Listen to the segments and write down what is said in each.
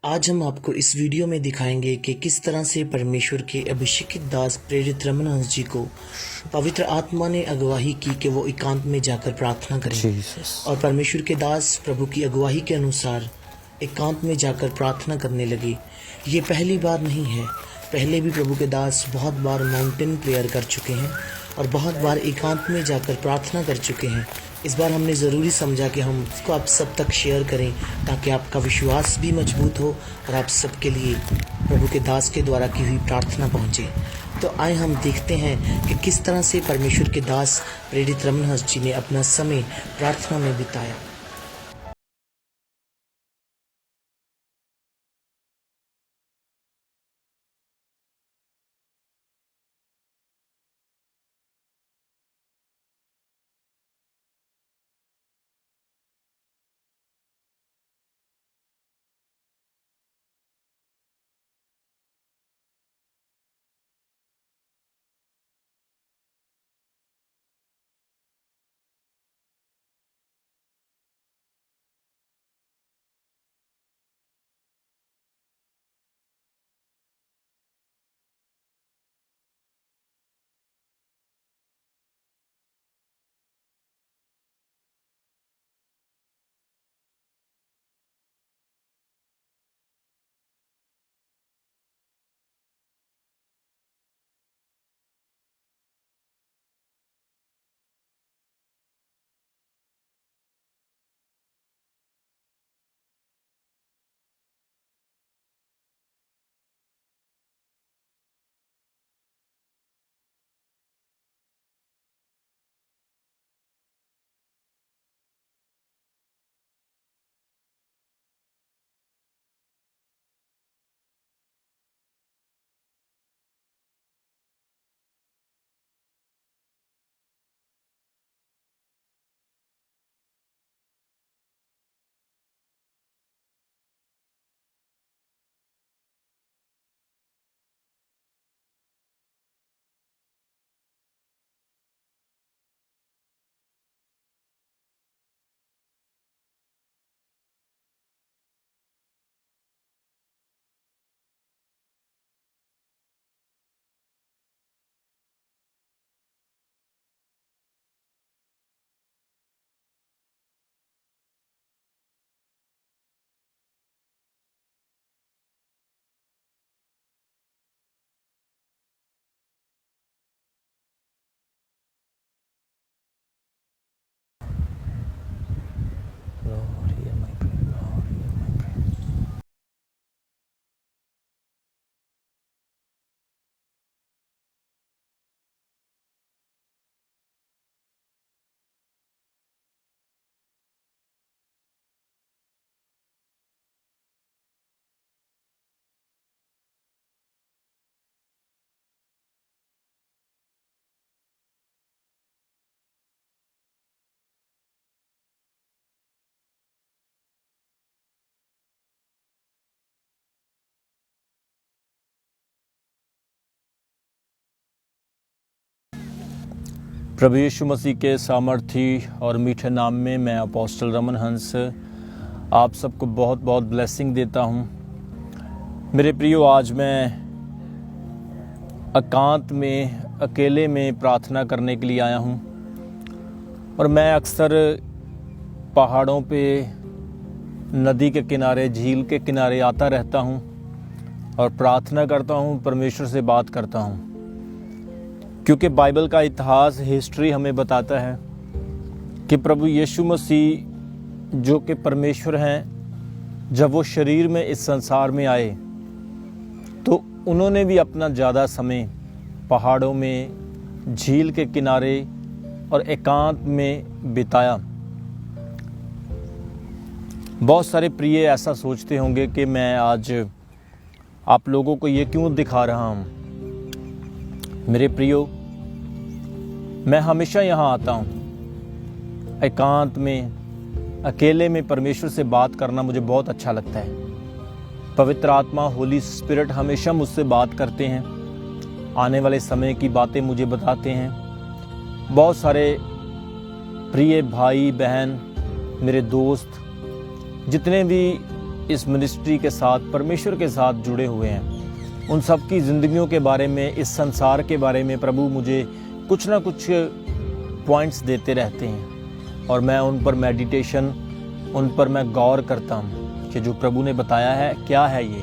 आज हम आपको इस वीडियो में दिखाएंगे कि किस तरह से परमेश्वर के अभिषेकित दास प्रेरित रमन हंस जी को पवित्र आत्मा ने अगुवाही की कि वो एकांत में जाकर प्रार्थना करें और परमेश्वर के दास प्रभु की अगुवाही के अनुसार एकांत में जाकर प्रार्थना करने लगे। ये पहली बार नहीं है, पहले भी प्रभु के दास बहुत बार माउंटेन प्रेयर कर चुके हैं और बहुत बार एकांत में जाकर प्रार्थना कर चुके हैं। इस बार हमने ज़रूरी समझा कि हम उसको आप सब तक शेयर करें ताकि आपका विश्वास भी मजबूत हो और आप सबके लिए प्रभु के दास के द्वारा की हुई प्रार्थना पहुंचे। तो आए हम देखते हैं कि किस तरह से परमेश्वर के दास प्रेरित रमन हंस जी ने अपना समय प्रार्थना में बिताया। प्रभु यीशु मसीह के सामर्थी और मीठे नाम में मैं अपोस्टल रमन हंस आप सबको बहुत बहुत ब्लेसिंग देता हूँ। मेरे प्रियो, आज मैं एकांत में अकेले में प्रार्थना करने के लिए आया हूँ और मैं अक्सर पहाड़ों पे, नदी के किनारे, झील के किनारे आता रहता हूँ और प्रार्थना करता हूँ, परमेश्वर से बात करता हूँ, क्योंकि बाइबल का इतिहास, हिस्ट्री हमें बताता है कि प्रभु यीशु मसीह जो कि परमेश्वर हैं, जब वो शरीर में इस संसार में आए तो उन्होंने भी अपना ज़्यादा समय पहाड़ों में, झील के किनारे और एकांत में बिताया। बहुत सारे प्रिय ऐसा सोचते होंगे कि मैं आज आप लोगों को ये क्यों दिखा रहा हूँ। मेरे प्रियो, मैं हमेशा यहाँ आता हूँ एकांत में, अकेले में परमेश्वर से बात करना मुझे बहुत अच्छा लगता है। पवित्र आत्मा, होली स्पिरिट हमेशा मुझसे बात करते हैं, आने वाले समय की बातें मुझे बताते हैं। बहुत सारे प्रिय भाई बहन, मेरे दोस्त, जितने भी इस मिनिस्ट्री के साथ, परमेश्वर के साथ जुड़े हुए हैं, उन सब की ज़िंदगियों के बारे में, इस संसार के बारे में प्रभु मुझे कुछ ना कुछ पॉइंट्स देते रहते हैं और मैं उन पर मेडिटेशन, उन पर मैं गौर करता हूँ कि जो प्रभु ने बताया है क्या है ये।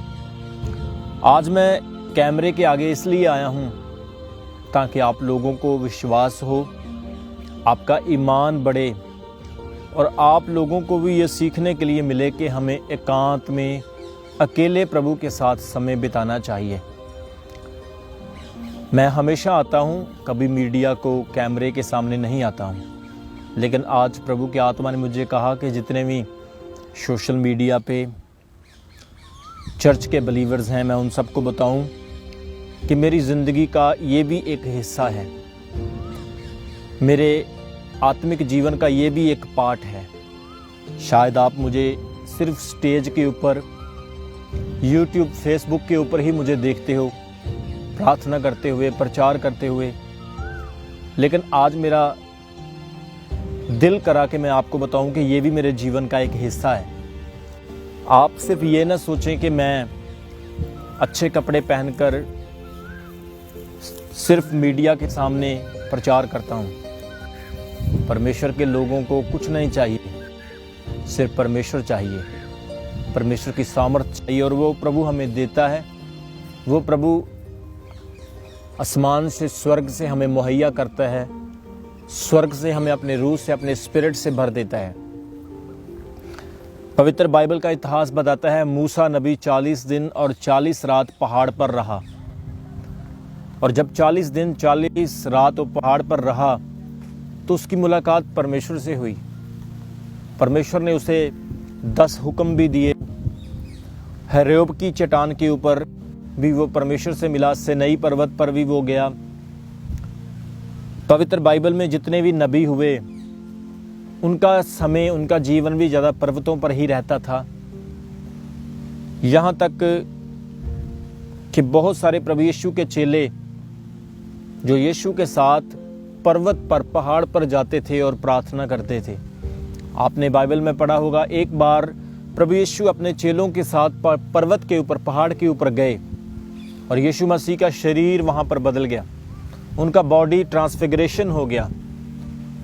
आज मैं कैमरे के आगे इसलिए आया हूँ ताकि आप लोगों को विश्वास हो, आपका ईमान बढ़े और आप लोगों को भी ये सीखने के लिए मिले कि हमें एकांत में अकेले प्रभु के साथ समय बिताना चाहिए। मैं हमेशा आता हूँ, कभी मीडिया को कैमरे के सामने नहीं आता हूँ, लेकिन आज प्रभु की आत्मा ने मुझे कहा कि जितने भी सोशल मीडिया पे चर्च के बिलीवर्स हैं, मैं उन सबको बताऊं कि मेरी ज़िंदगी का ये भी एक हिस्सा है, मेरे आत्मिक जीवन का ये भी एक पार्ट है। शायद आप मुझे सिर्फ स्टेज के ऊपर, यूट्यूब, फेसबुक के ऊपर ही मुझे देखते हो, प्रार्थना करते हुए, प्रचार करते हुए, लेकिन आज मेरा दिल करा कि मैं आपको बताऊं कि ये भी मेरे जीवन का एक हिस्सा है। आप सिर्फ ये ना सोचें कि मैं अच्छे कपड़े पहनकर सिर्फ मीडिया के सामने प्रचार करता हूँ। परमेश्वर के लोगों को कुछ नहीं चाहिए, सिर्फ परमेश्वर चाहिए, परमेश्वर की सामर्थ्य चाहिए और वो प्रभु हमें देता है। वो प्रभु आसमान से, स्वर्ग से हमें मुहैया करता है, स्वर्ग से हमें अपने रूह से, अपने स्पिरिट से भर देता है। पवित्र बाइबल का इतिहास बताता है मूसा नबी 40 दिन और 40 रात पहाड़ पर रहा, और जब 40 दिन 40 रात वो पहाड़ पर रहा तो उसकी मुलाकात परमेश्वर से हुई। परमेश्वर ने उसे 10 हुक्म भी दिए। हरेब की चट्टान के ऊपर भी वो परमेश्वर से मिला, सिनई पर्वत पर भी वो गया। पवित्र बाइबल में जितने भी नबी हुए उनका समय, उनका जीवन भी ज़्यादा पर्वतों पर ही रहता था। यहाँ तक कि बहुत सारे प्रभु यीशु के चेले जो यीशु के साथ पर्वत पर, पहाड़ पर जाते थे और प्रार्थना करते थे। आपने बाइबल में पढ़ा होगा, एक बार प्रभु यीशु अपने चेलों के साथ पर्वत के ऊपर, पहाड़ के ऊपर गए और यीशु मसीह का शरीर वहाँ पर बदल गया, उनका बॉडी ट्रांसफिगरेशन हो गया।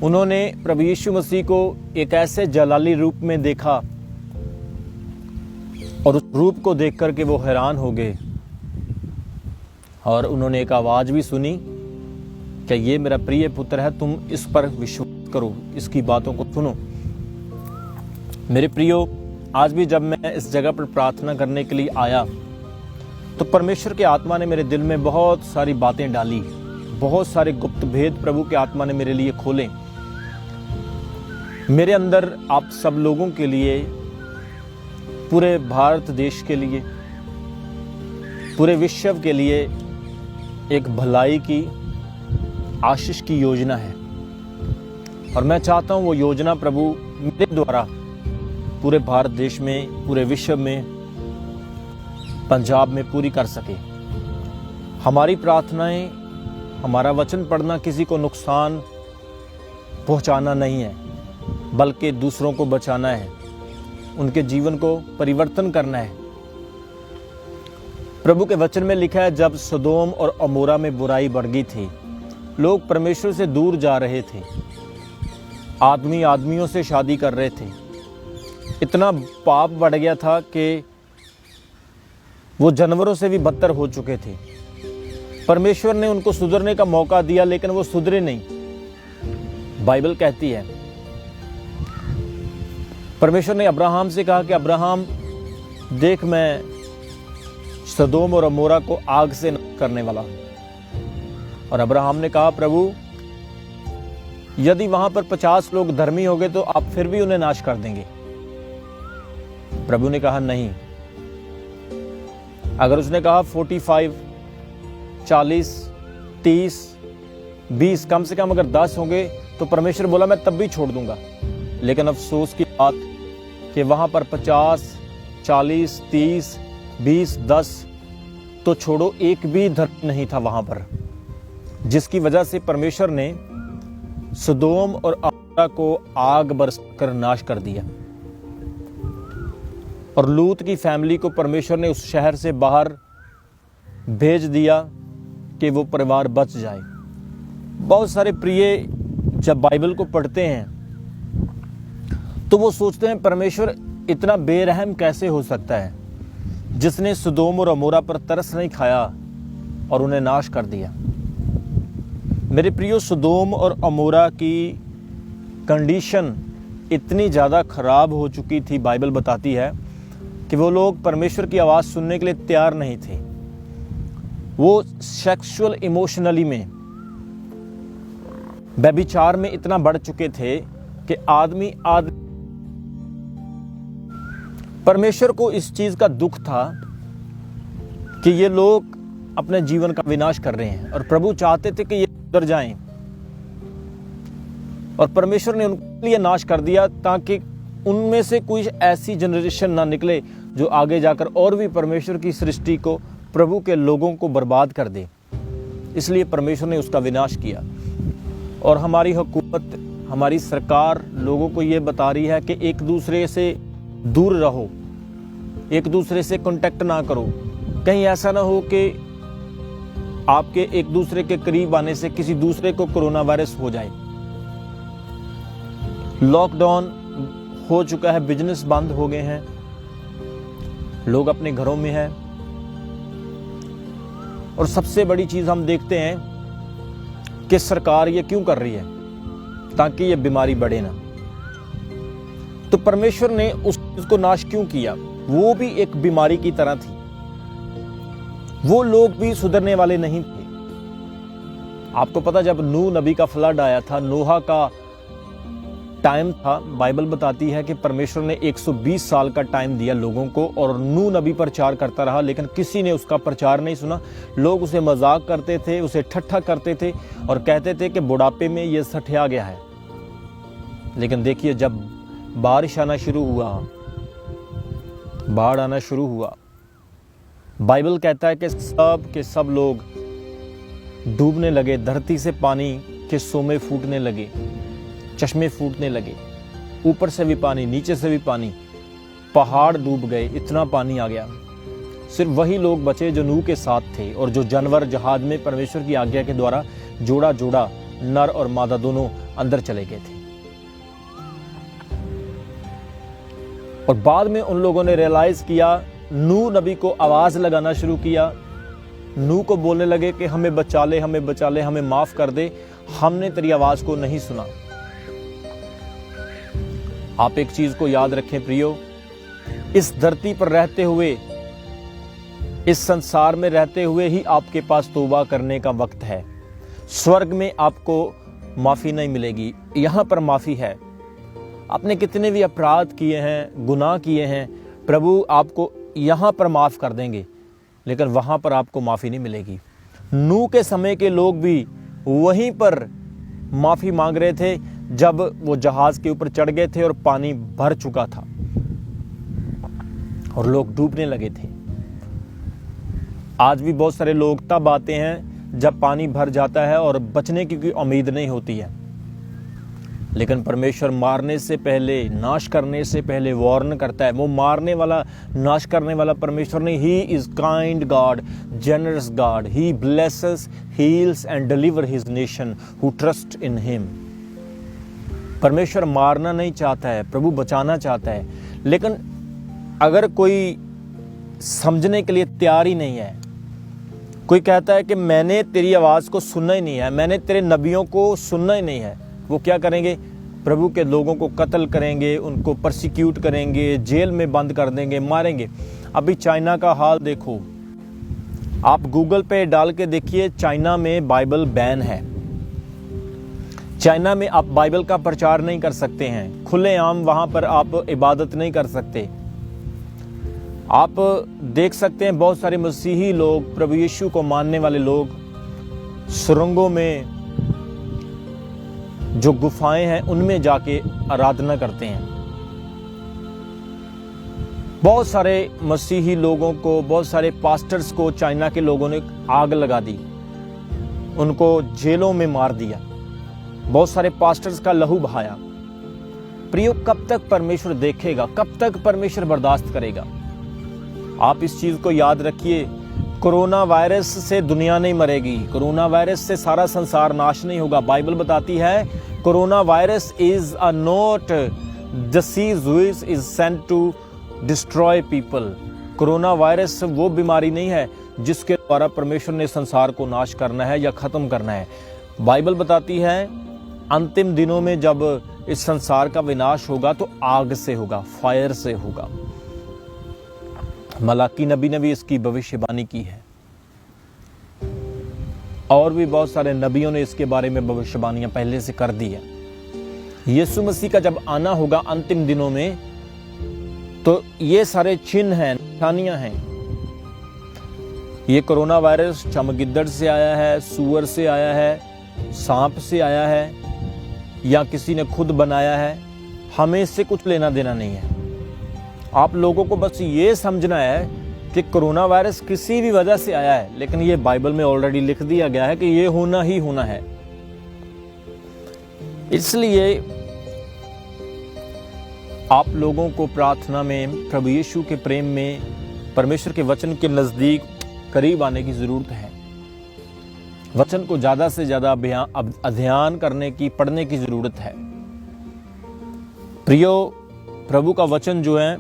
उन्होंने प्रभु यीशु मसीह को एक ऐसे जलाली रूप में देखा और उस रूप को देख कर के वो हैरान हो गए और उन्होंने एक आवाज़ भी सुनी कि ये मेरा प्रिय पुत्र है, तुम इस पर विश्वास करो, इसकी बातों को सुनो। मेरे प्रियो, आज भी जब मैं इस जगह पर प्रार्थना करने के लिए आया तो परमेश्वर की आत्मा ने मेरे दिल में बहुत सारी बातें डाली, बहुत सारे गुप्त भेद प्रभु की आत्मा ने मेरे लिए खोले। मेरे अंदर आप सब लोगों के लिए, पूरे भारत देश के लिए, पूरे विश्व के लिए एक भलाई की, आशीष की योजना है और मैं चाहता हूं वो योजना प्रभु मेरे द्वारा पूरे भारत देश में, पूरे विश्व में, पंजाब में पूरी कर सके। हमारी प्रार्थनाएं, हमारा वचन पढ़ना किसी को नुकसान पहुंचाना नहीं है, बल्कि दूसरों को बचाना है, उनके जीवन को परिवर्तन करना है। प्रभु के वचन में लिखा है, जब सदोम और अमोरा में बुराई बढ़ गई थी, लोग परमेश्वर से दूर जा रहे थे, आदमी आदमियों से शादी कर रहे थे, इतना पाप बढ़ गया था कि वो जानवरों से भी बदतर हो चुके थे। परमेश्वर ने उनको सुधरने का मौका दिया, लेकिन वो सुधरे नहीं। बाइबल कहती है, परमेश्वर ने अब्राहम से कहा कि अब्राहम देख, मैं सदोम और अमोरा को आग से नष्ट करने वाला हूं। और अब्राहम ने कहा, प्रभु यदि वहां पर 50 लोग धर्मी हो गए तो आप फिर भी उन्हें नाश कर देंगे। प्रभु ने कहा नहीं। अगर उसने कहा 45, 40, 30, 20, कम से कम अगर 10 होंगे तो परमेश्वर बोला मैं तब भी छोड़ दूंगा। लेकिन अफसोस की बात कि वहां पर 50, 40, 30, 20, 10 तो छोड़ो, एक भी धर्म नहीं था वहां पर, जिसकी वजह से परमेश्वर ने सदोम और अमोरा को आग बरस कर नाश कर दिया। और लूत की फैमिली को परमेश्वर ने उस शहर से बाहर भेज दिया कि वो परिवार बच जाए। बहुत सारे प्रिय जब बाइबल को पढ़ते हैं तो वो सोचते हैं परमेश्वर इतना बेरहम कैसे हो सकता है, जिसने सदोम और अमोरा पर तरस नहीं खाया और उन्हें नाश कर दिया। मेरे प्रियो, सदोम और अमोरा की कंडीशन इतनी ज़्यादा खराब हो चुकी थी, बाइबल बताती है कि वो लोग परमेश्वर की आवाज़ सुनने के लिए तैयार नहीं थे। वो सेक्सुअल इमोशनली में, व्यभिचार में इतना बढ़ चुके थे कि आदमी परमेश्वर को इस चीज का दुख था कि ये लोग अपने जीवन का विनाश कर रहे हैं और प्रभु चाहते थे कि ये सुधर जाएं, और परमेश्वर ने उनके लिए नाश कर दिया ताकि उनमें से कोई ऐसी जनरेशन ना निकले जो आगे जाकर और भी परमेश्वर की सृष्टि को, प्रभु के लोगों को बर्बाद कर दे। इसलिए परमेश्वर ने उसका विनाश किया। और हमारी हुकूमत, हमारी सरकार लोगों को ये बता रही है कि एक दूसरे से दूर रहो, एक दूसरे से कांटेक्ट ना करो। कहीं ऐसा ना हो कि आपके एक दूसरे के करीब आने से किसी दूसरे को कोरोना वायरस हो जाए। लॉकडाउन हो चुका है, बिजनेस बंद हो गए हैं, लोग अपने घरों में हैं। और सबसे बड़ी चीज हम देखते हैं कि सरकार ये क्यों कर रही है, ताकि ये बीमारी बढ़े ना। तो परमेश्वर ने उस चीज को नाश क्यों किया? वो भी एक बीमारी की तरह थी, वो लोग भी सुधरने वाले नहीं थे। आपको पता, जब नूह नबी का फ्लड आया था, नोहा का टाइम था, बाइबल बताती है कि परमेश्वर ने 120 साल का टाइम दिया लोगों को, और नूह नबी प्रचार करता रहा, लेकिन किसी ने उसका प्रचार नहीं सुना। लोग उसे मजाक करते थे, उसे ठट्ठा करते थे और कहते थे कि बुढ़ापे में ये सठिया गया है। लेकिन देखिए, जब बारिश आना शुरू हुआ, बाढ़ आना शुरू हुआ, बाइबल कहता है कि सब लोग डूबने लगे, धरती से पानी के सोमे फूटने लगे, चश्मे फूटने लगे, ऊपर से भी पानी, नीचे से भी पानी, पहाड़ डूब गए, इतना पानी आ गया। सिर्फ वही लोग बचे जो नूह के साथ थे, और जो जानवर जहाज में परमेश्वर की आज्ञा के द्वारा जोड़ा जोड़ा, नर और मादा दोनों अंदर चले गए थे। और बाद में उन लोगों ने रियलाइज किया, नूह नबी को आवाज लगाना शुरू किया, नूह को बोलने लगे कि हमें बचा ले, हमें बचा ले, हमें माफ कर दे, हमने तेरी आवाज को नहीं सुना। आप एक चीज को याद रखें प्रियो, इस धरती पर रहते हुए, इस संसार में रहते हुए ही आपके पास तौबा करने का वक्त है। स्वर्ग में आपको माफी नहीं मिलेगी, यहां पर माफी है। आपने कितने भी अपराध किए हैं, गुनाह किए हैं, प्रभु आपको यहां पर माफ कर देंगे, लेकिन वहां पर आपको माफी नहीं मिलेगी। नूह के समय के लोग भी वहीं पर माफी मांग रहे थे जब वो जहाज के ऊपर चढ़ गए थे और पानी भर चुका था और लोग डूबने लगे थे। आज भी बहुत सारे लोग तब आते हैं जब पानी भर जाता है और बचने की कोई उम्मीद नहीं होती है, लेकिन परमेश्वर मारने से पहले, नाश करने से पहले वार्न करता है। वो मारने वाला, नाश करने वाला परमेश्वर नहीं। He is kind God, generous God, he blesses, heels and deliver his nation who trust in him. परमेश्वर मारना नहीं चाहता है, प्रभु बचाना चाहता है। लेकिन अगर कोई समझने के लिए तैयार ही नहीं है, कोई कहता है कि मैंने तेरी आवाज को सुनना ही नहीं है, मैंने तेरे नबियों को सुनना ही नहीं है, वो क्या करेंगे? प्रभु के लोगों को कत्ल करेंगे, उनको परसिक्यूट करेंगे, जेल में बंद कर देंगे, मारेंगे। अभी चाइना का हाल देखो, आप गूगल पे डाल के देखिए, चाइना में बाइबल बैन है। चाइना में आप बाइबल का प्रचार नहीं कर सकते हैं, खुलेआम वहां पर आप इबादत नहीं कर सकते। आप देख सकते हैं बहुत सारे मसीही लोग, प्रभु यीशु को मानने वाले लोग, सुरंगों में जो गुफाएं हैं उनमें जाके आराधना करते हैं। बहुत सारे मसीही लोगों को, बहुत सारे पास्टर्स को चाइना के लोगों ने आग लगा दी, उनको जेलों में मार दिया, बहुत सारे पास्टर्स का लहू बहाया। प्रियो, कब तक परमेश्वर देखेगा? कब तक परमेश्वर बर्दाश्त करेगा? आप इस चीज को याद रखिए, कोरोना वायरस से दुनिया नहीं मरेगी, कोरोना वायरस से सारा संसार नाश नहीं होगा। बाइबल बताती है corona virus is a not disease which is sent to destroy people. Corona virus वो बीमारी नहीं है जिसके द्वारा परमेश्वर ने संसार को नाश करना है या खत्म करना है। बाइबल बताती है अंतिम दिनों में जब इस संसार का विनाश होगा तो आग से होगा, फायर से होगा। मलाकी नबी ने भी इसकी भविष्यवाणी की है और भी बहुत सारे नबियों ने इसके बारे में भविष्यवाणियां पहले से कर दी है। यीशु मसीह का जब आना होगा अंतिम दिनों में तो ये सारे चिन्ह हैं, निशानियां हैं। ये कोरोना वायरस चमगिद्दड़ से आया है, सूअर से आया है, सांप से आया है या किसी ने खुद बनाया है, हमें इससे कुछ लेना देना नहीं है। आप लोगों को बस ये समझना है कि कोरोना वायरस किसी भी वजह से आया है, लेकिन ये बाइबल में ऑलरेडी लिख दिया गया है कि ये होना ही होना है। इसलिए आप लोगों को प्रार्थना में, प्रभु यीशु के प्रेम में, परमेश्वर के वचन के नजदीक करीब आने की जरूरत है। वचन को ज्यादा से ज्यादा अध्ययन करने की, पढ़ने की जरूरत है। प्रियो, प्रभु का वचन जो है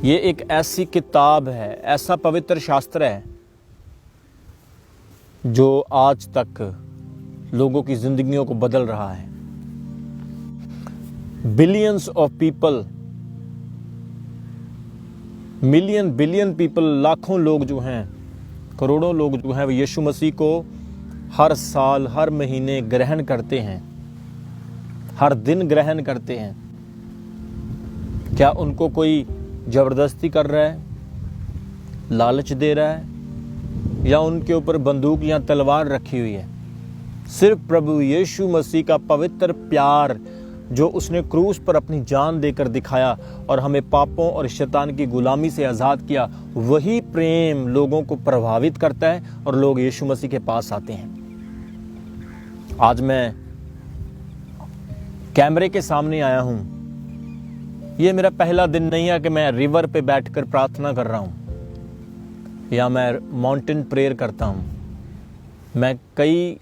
ये एक ऐसी किताब है, ऐसा पवित्र शास्त्र है जो आज तक लोगों की जिंदगियों को बदल रहा है। Billions of people, million billion people, लाखों लोग जो हैं, करोड़ों लोग जो हैं, वो यीशु मसीह को हर साल, हर महीने ग्रहण करते हैं, हर दिन ग्रहण करते हैं। क्या उनको कोई जबरदस्ती कर रहा है, लालच दे रहा है या उनके ऊपर बंदूक या तलवार रखी हुई है? सिर्फ प्रभु यीशु मसीह का पवित्र प्यार जो उसने क्रूस पर अपनी जान देकर दिखाया और हमें पापों और शैतान की गुलामी से आजाद किया, वही प्रेम लोगों को प्रभावित करता है और लोग यीशु मसीह के पास आते हैं। आज मैं कैमरे के सामने आया हूं। ये मेरा पहला दिन नहीं है कि मैं रिवर पे बैठकर प्रार्थना कर रहा हूं या मैं माउंटेन प्रेयर करता हूं। मैं कई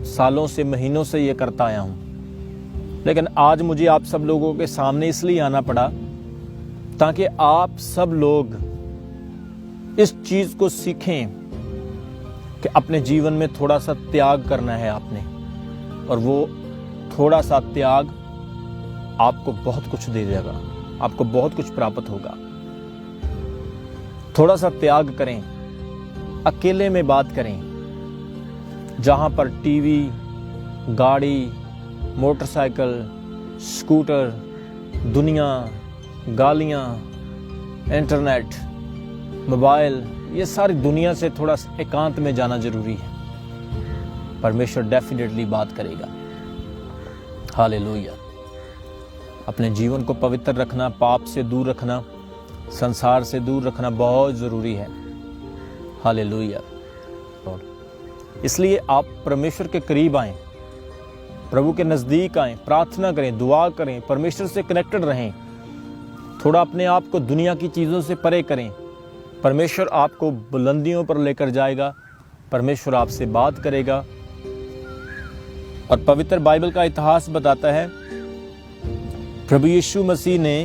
सालों से, महीनों से ये करता आया हूं, लेकिन आज मुझे आप सब लोगों के सामने इसलिए आना पड़ा ताकि आप सब लोग इस चीज को सीखें कि अपने जीवन में थोड़ा सा त्याग करना है आपने, और वो थोड़ा सा त्याग आपको बहुत कुछ दे देगा, आपको बहुत कुछ प्राप्त होगा। थोड़ा सा त्याग करें, अकेले में बात करें, जहां पर टीवी, गाड़ी, मोटरसाइकिल, स्कूटर, दुनिया, गालियां, इंटरनेट, मोबाइल, ये सारी दुनिया से थोड़ा एकांत में जाना जरूरी है। परमेश्वर डेफिनेटली बात करेगा। हालेलुया। अपने जीवन को पवित्र रखना, पाप से दूर रखना, संसार से दूर रखना बहुत जरूरी है। हालेलुया। इसलिए आप परमेश्वर के करीब आएं, प्रभु के नजदीक आएं, प्रार्थना करें, दुआ करें, परमेश्वर से कनेक्टेड रहें। थोड़ा अपने आप को दुनिया की चीजों से परे करें। परमेश्वर आपको बुलंदियों पर लेकर जाएगा, परमेश्वर आपसे बात करेगा। और पवित्र बाइबल का इतिहास बताता है प्रभु यीशु मसीह ने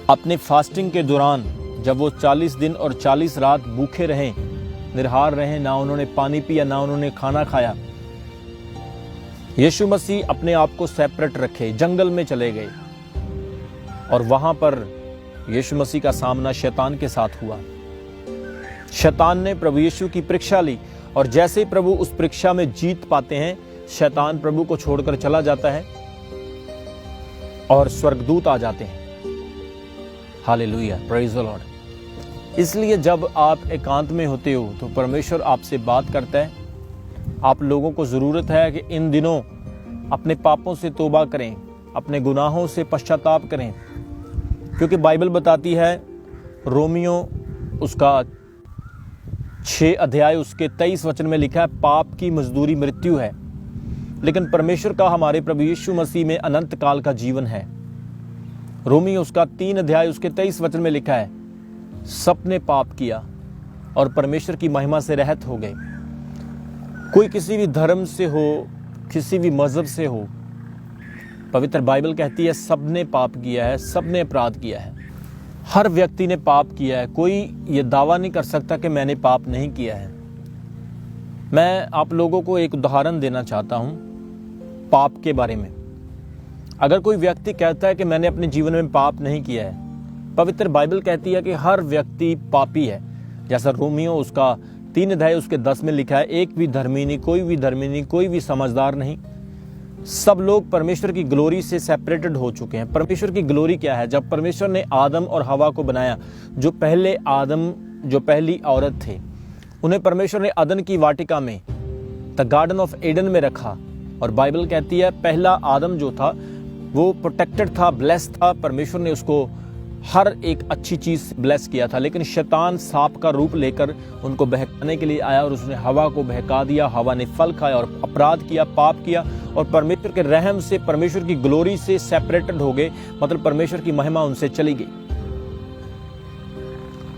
अपने फास्टिंग के दौरान, जब वो 40 दिन और 40 रात भूखे रहे, निराहार रहे, ना उन्होंने पानी पिया, ना उन्होंने खाना खाया, यीशु मसीह अपने आप को सेपरेट रखे, जंगल में चले गए और वहां पर यीशु मसीह का सामना शैतान के साथ हुआ। शैतान ने प्रभु यीशु की परीक्षा ली और जैसे ही प्रभु उस परीक्षा में जीत पाते हैं, शैतान प्रभु को छोड़कर चला जाता है और स्वर्गदूत आ जाते हैं। Hallelujah, praise the Lord. इसलिए जब आप एकांत में होते हो तो परमेश्वर आपसे बात करता है। आप लोगों को जरूरत है कि इन दिनों अपने पापों से तौबा करें, अपने गुनाहों से पश्चाताप करें, क्योंकि बाइबल बताती है, रोमियो उसका 6 अध्याय उसके 23 वचन में लिखा है, पाप की मजदूरी मृत्यु है। लेकिन परमेश्वर का हमारे प्रभु यीशु मसीह में अनंत काल का जीवन है। रोमी उसका 3 अध्याय उसके 23 वचन में लिखा है, सबने पाप किया और परमेश्वर की महिमा से रहित हो गए। कोई किसी भी धर्म से हो, किसी भी मजहब से हो, पवित्र बाइबल कहती है सबने पाप किया है, सबने अपराध किया है। हर व्यक्ति ने पाप किया है। कोई ये दावा नहीं कर सकता कि मैंने पाप नहीं किया है। मैं आप लोगों को एक उदाहरण देना चाहता हूं पाप के बारे में। अगर कोई व्यक्ति कहता है कि मैंने अपने जीवन में पाप नहीं किया है, पवित्र बाइबल कहती है कि हर व्यक्ति पापी है। जैसा रोमियो उसका 3 अध्याय उसके 10 में लिखा है, एक भी धर्मी नहीं, कोई भी धर्मी नहीं, कोई भी समझदार नहीं, सब लोग परमेश्वर की ग्लोरी से सेपरेटेड हो चुके हैं। परमेश्वर की ग्लोरी क्या है? जब परमेश्वर ने आदम और हवा को बनाया, जो पहले आदम, जो पहली औरत थे, उन्हें परमेश्वर ने अदन की वाटिका में, द गार्डन ऑफ एडन में रखा। और बाइबल कहती है पहला आदम जो था वो प्रोटेक्टेड था, ब्लेस्ड था। परमेश्वर ने उसको हर एक अच्छी चीज ब्लेस किया था। लेकिन शैतान सांप का रूप लेकर उनको बहकाने के लिए आया और उसने हवा को बहका दिया। हवा ने फल खाया और अपराध किया, पाप किया, और परमेश्वर के रहम से, परमेश्वर की ग्लोरी से सेपरेटेड हो गए। मतलब परमेश्वर की महिमा उनसे चली गई।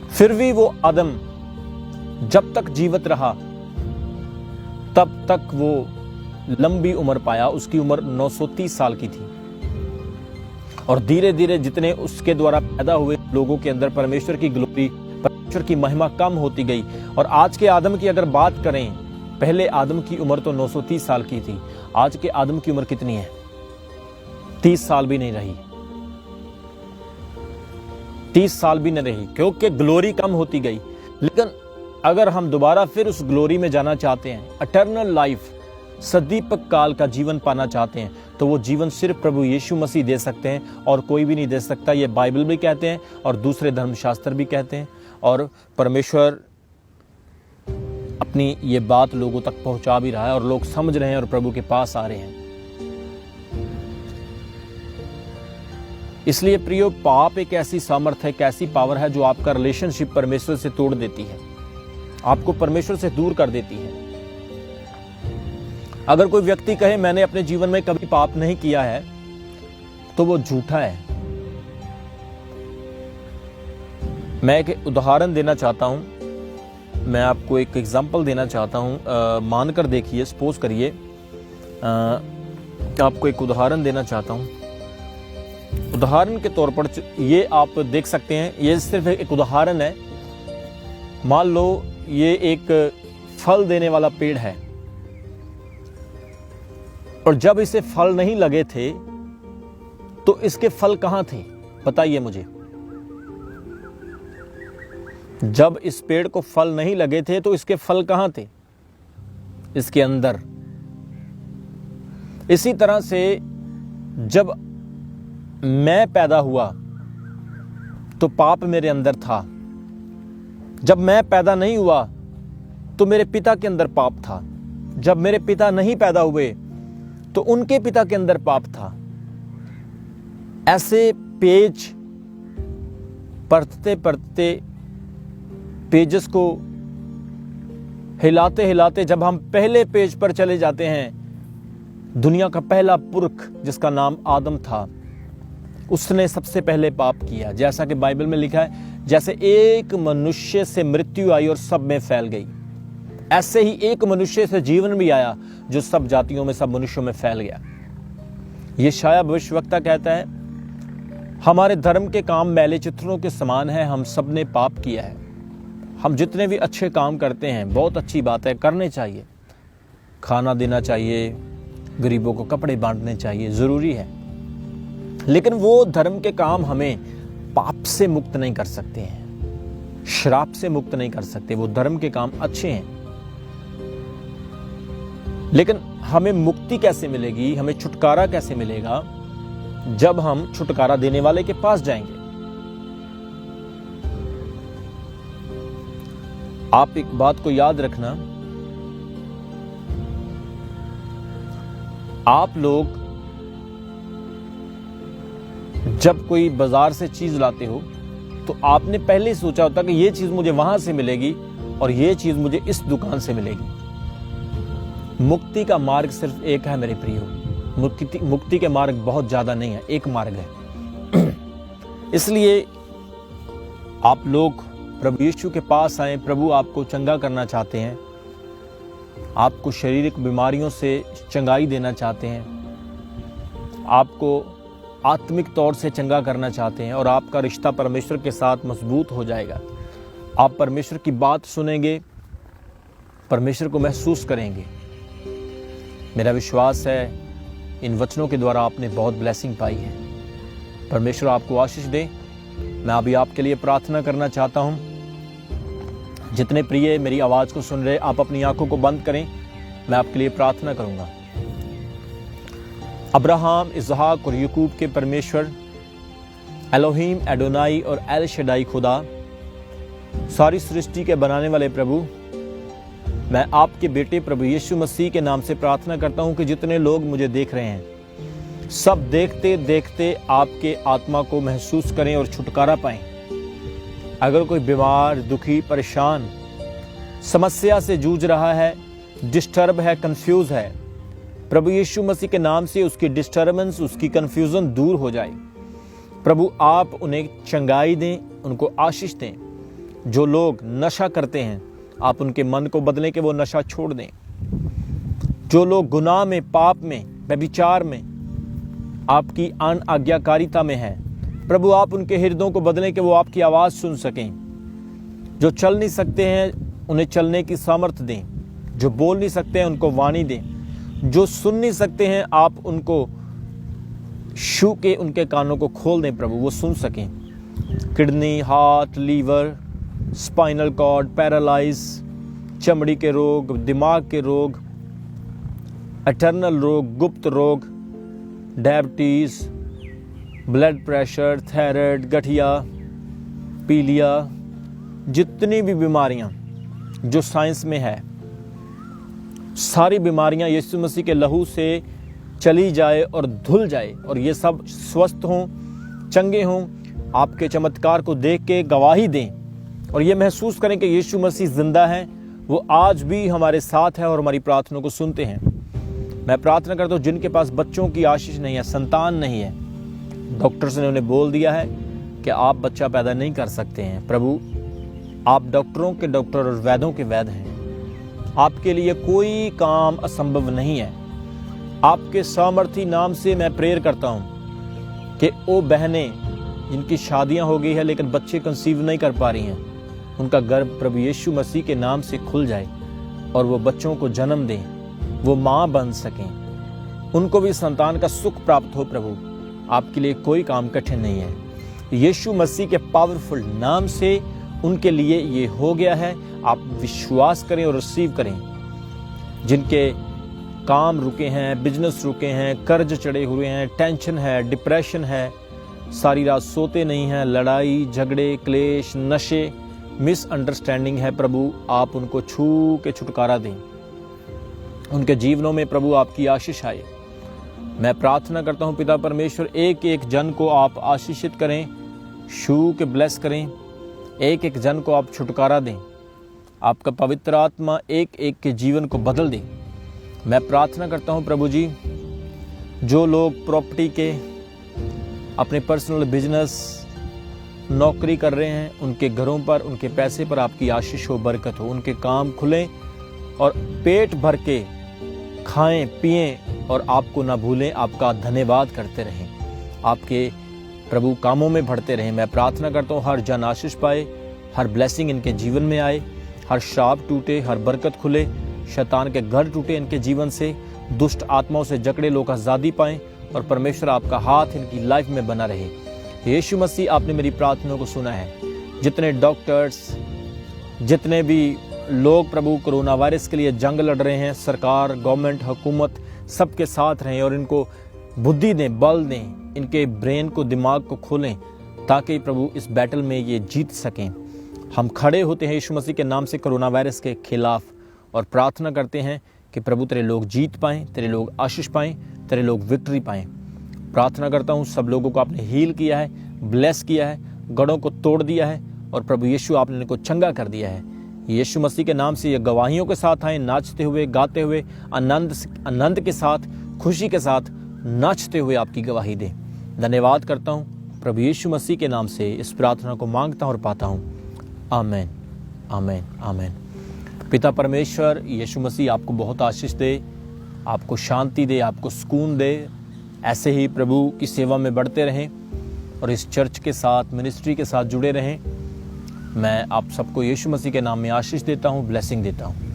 फिर भी वो आदम जब तक जीवित रहा तब तक वो लंबी उम्र पाया। उसकी उम्र 930 साल की थी। और धीरे धीरे जितने उसके द्वारा पैदा हुए लोगों के अंदर परमेश्वर की ग्लोरी, परमेश्वर की महिमा कम होती गई। और आज के आदम की अगर बात करें, पहले आदम की उम्र तो 930 साल की थी। आज के आदम की उम्र कितनी है? 30 साल भी नहीं रही। 30 साल भी नहीं रही, क्योंकि ग्लोरी कम होती गई। लेकिन अगर हम दोबारा फिर उस ग्लोरी में जाना चाहते हैं, इटर्नल लाइफ, सदीपक काल का जीवन पाना चाहते हैं, तो वो जीवन सिर्फ प्रभु यीशु मसीह दे सकते हैं और कोई भी नहीं दे सकता। ये बाइबल भी कहते हैं और दूसरे धर्मशास्त्र भी कहते हैं। और परमेश्वर अपनी ये बात लोगों तक पहुंचा भी रहा है और लोग समझ रहे हैं और प्रभु के पास आ रहे हैं। इसलिए प्रियो, पाप एक ऐसी सामर्थ्य है, एक ऐसी पावर है जो आपका रिलेशनशिप परमेश्वर से तोड़ देती है, आपको परमेश्वर से दूर कर देती है। अगर कोई व्यक्ति कहे मैंने अपने जीवन में कभी पाप नहीं किया है, तो वो झूठा है। मैं एक उदाहरण देना चाहता हूं, मैं आपको एक एग्जांपल देना चाहता हूं। मानकर देखिए, सपोज करिए, आपको एक उदाहरण देना चाहता हूं। उदाहरण के तौर पर ये आप देख सकते हैं, ये सिर्फ एक उदाहरण है। मान लो ये एक फल देने वाला पेड़ है और जब इसे फल नहीं लगे थे तो इसके फल कहां थे? बताइए मुझे। जब इस पेड़ को फल नहीं लगे थे तो इसके फल कहां थे? इसके अंदर। इसी तरह से जब मैं पैदा हुआ तो पाप मेरे अंदर था। जब मैं पैदा नहीं हुआ तो मेरे पिता के अंदर पाप था। जब मेरे पिता नहीं पैदा हुए तो उनके पिता के अंदर पाप था। ऐसे पेज पढ़ते पढ़ते, पेजेस को हिलाते हिलाते जब हम पहले पेज पर चले जाते हैं, दुनिया का पहला पुरख जिसका नाम आदम था, उसने सबसे पहले पाप किया। जैसा कि बाइबल में लिखा है, जैसे एक मनुष्य से मृत्यु आई और सब में फैल गई, ऐसे ही एक मनुष्य से जीवन भी आया जो सब जातियों में, सब मनुष्यों में फैल गया। यशायाह भविष्यवक्ता कहता है, हमारे धर्म के काम मैले चित्रों के समान है, हम सब ने पाप किया है। हम जितने भी अच्छे काम करते हैं, बहुत अच्छी बात है, करने चाहिए। खाना देना चाहिए, गरीबों को कपड़े बांटने चाहिए, जरूरी है। लेकिन वो धर्म के काम हमें पाप से मुक्त नहीं कर सकते हैं, श्राप से मुक्त नहीं कर सकते। वो धर्म के काम अच्छे हैं, लेकिन हमें मुक्ति कैसे मिलेगी, हमें छुटकारा कैसे मिलेगा? जब हम छुटकारा देने वाले के पास जाएंगे। आप एक बात को याद रखना, आप लोग जब कोई बाजार से चीज लाते हो तो आपने पहले ही सोचा होता कि ये चीज मुझे वहां से मिलेगी और ये चीज मुझे इस दुकान से मिलेगी। मुक्ति का मार्ग सिर्फ एक है मेरे प्रियो। मुक्ति के मार्ग बहुत ज़्यादा नहीं है, एक मार्ग है। इसलिए आप लोग प्रभु यीशु के पास आए। प्रभु आपको चंगा करना चाहते हैं, आपको शारीरिक बीमारियों से चंगाई देना चाहते हैं, आपको आत्मिक तौर से चंगा करना चाहते हैं और आपका रिश्ता परमेश्वर के साथ मजबूत हो जाएगा। आप परमेश्वर की बात सुनेंगे, परमेश्वर को महसूस करेंगे। मेरा विश्वास है इन वचनों के द्वारा आपने बहुत ब्लेसिंग पाई है। परमेश्वर आपको आशीष दे। मैं अभी आपके लिए प्रार्थना करना चाहता हूं। जितने प्रिय मेरी आवाज़ को सुन रहे, आप अपनी आंखों को बंद करें, मैं आपके लिए प्रार्थना करूंगा। अब्राहम, इसहाक और याकूब के परमेश्वर, एलोहीम, एडोनाई और एल शदाई खुदा, सारी सृष्टि के बनाने वाले प्रभु, मैं आपके बेटे प्रभु यीशु मसीह के नाम से प्रार्थना करता हूं कि जितने लोग मुझे देख रहे हैं, सब देखते देखते आपके आत्मा को महसूस करें और छुटकारा पाएं। अगर कोई बीमार, दुखी, परेशान, समस्या से जूझ रहा है, डिस्टर्ब है, कंफ्यूज है, प्रभु यीशु मसीह के नाम से उसकी डिस्टर्बेंस, उसकी कंफ्यूजन दूर हो जाए। प्रभु आप उन्हें चंगाई दें, उनको आशीष दें। जो लोग नशा करते हैं, आप उनके मन को बदलें कि वो नशा छोड़ दें। जो लोग गुनाह में, पाप में, व्यभिचार में, आपकी अनाज्ञाकारिता में हैं, प्रभु आप उनके हृदयों को बदलें कि वो आपकी आवाज़ सुन सकें। जो चल नहीं सकते हैं, उन्हें चलने की सामर्थ्य दें। जो बोल नहीं सकते हैं, उनको वाणी दें। जो सुन नहीं सकते हैं, आप उनको छू के उनके कानों को खोल दें प्रभु, वो सुन सकें। Kidney, heart, liver, spinal cord, paralyse, चमड़ी के रोग, दिमाग के रोग, एटर्नल रोग, गुप्त रोग, डायबिटीज, ब्लड प्रेशर, थायराइड, गठिया, पीलिया, जितनी भी बीमारियां जो साइंस में है, सारी बीमारियां यीशु मसीह के लहू से चली जाए और धुल जाए और ये सब स्वस्थ हों, चंगे हों। आपके चमत्कार को देख के गवाही दें और ये महसूस करें कि यीशु मसीह जिंदा है, वो आज भी हमारे साथ है और हमारी प्रार्थना को सुनते हैं। मैं प्रार्थना करता हूँ जिनके पास बच्चों की आशीष नहीं है, संतान नहीं है, डॉक्टर्स ने उन्हें बोल दिया है कि आप बच्चा पैदा नहीं कर सकते हैं। प्रभु आप डॉक्टरों के डॉक्टर और वैद्यों के वैद्य हैं। आपके लिए कोई काम असंभव नहीं है। आपके सामर्थी नाम से मैं प्रेयर करता हूँ कि वो बहनें जिनकी शादियां हो गई है लेकिन बच्चे कंसीव नहीं कर पा रही हैं, उनका गर्भ प्रभु यीशु मसीह के नाम से खुल जाए और वो बच्चों को जन्म दें, वो माँ बन सकें, उनको भी संतान का सुख प्राप्त हो। प्रभु आपके लिए कोई काम कठिन नहीं है। यीशु मसीह के पावरफुल नाम से उनके लिए ये हो गया है। आप विश्वास करें और रिसीव करें। जिनके काम रुके हैं, बिजनेस रुके हैं, कर्ज चढ़े हुए हैं, टेंशन है, डिप्रेशन है, सारी रात सोते नहीं हैं, लड़ाई झगड़े, क्लेश, नशे, मिसअंडरस्टैंडिंग है, प्रभु आप उनको छू के छुटकारा दें। उनके जीवनों में प्रभु आपकी आशीष आए। मैं प्रार्थना करता हूँ पिता परमेश्वर, एक एक जन को आप आशीषित करें, छू के ब्लेस करें, एक एक जन को आप छुटकारा दें। आपका पवित्र आत्मा एक एक के जीवन को बदल दे। मैं प्रार्थना करता हूँ प्रभु जी, जो लोग प्रॉपर्टी के, अपने पर्सनल बिजनेस, नौकरी कर रहे हैं, उनके घरों पर, उनके पैसे पर आपकी आशीष हो, बरकत हो। उनके काम खुलें और पेट भर के खाएं पिएं और आपको ना भूलें, आपका धन्यवाद करते रहें, आपके प्रभु कामों में बढ़ते रहें। मैं प्रार्थना करता हूँ हर जन आशीष पाए, हर ब्लेसिंग इनके जीवन में आए, हर श्राप टूटे, हर बरकत खुले, शैतान के घर टूटे इनके जीवन से, दुष्ट आत्माओं से जकड़े लोग आज़ादी पाएं और परमेश्वर आपका हाथ इनकी लाइफ में बना रहे। यीशु मसीह आपने मेरी प्रार्थना को सुना है। जितने डॉक्टर्स, जितने भी लोग प्रभु कोरोना वायरस के लिए जंग लड़ रहे हैं, सरकार, गवर्नमेंट, हुकूमत सबके साथ रहें और इनको बुद्धि दें, बल दें, इनके ब्रेन को, दिमाग को खोलें ताकि प्रभु इस बैटल में ये जीत सकें। हम खड़े होते हैं यीशु मसीह के नाम से कोरोना वायरस के खिलाफ और प्रार्थना करते हैं कि प्रभु तेरे लोग जीत पाएं, तेरे लोग आशीष पाएं, तेरे लोग विक्ट्री पाएं। प्रार्थना करता हूँ सब लोगों को आपने हील किया है, ब्लेस किया है, गढ़ों को तोड़ दिया है और प्रभु यीशु आपने इनको चंगा कर दिया है। यीशु मसीह के नाम से ये गवाहियों के साथ आए, नाचते हुए, गाते हुए, आनंद के साथ, खुशी के साथ नाचते हुए आपकी गवाही दें। धन्यवाद करता हूँ प्रभु यीशु मसीह के नाम से इस प्रार्थना को मांगता और पाता हूँ। आमीन, आमीन, आमीन। पिता परमेश्वर यीशु मसीह आपको बहुत आशीष दे, आपको शांति दे, आपको सुकून दे। ऐसे ही प्रभु की सेवा में बढ़ते रहें और इस चर्च के साथ, मिनिस्ट्री के साथ जुड़े रहें। मैं आप सबको यीशु मसीह के नाम में आशीष देता हूँ, ब्लेसिंग देता हूँ।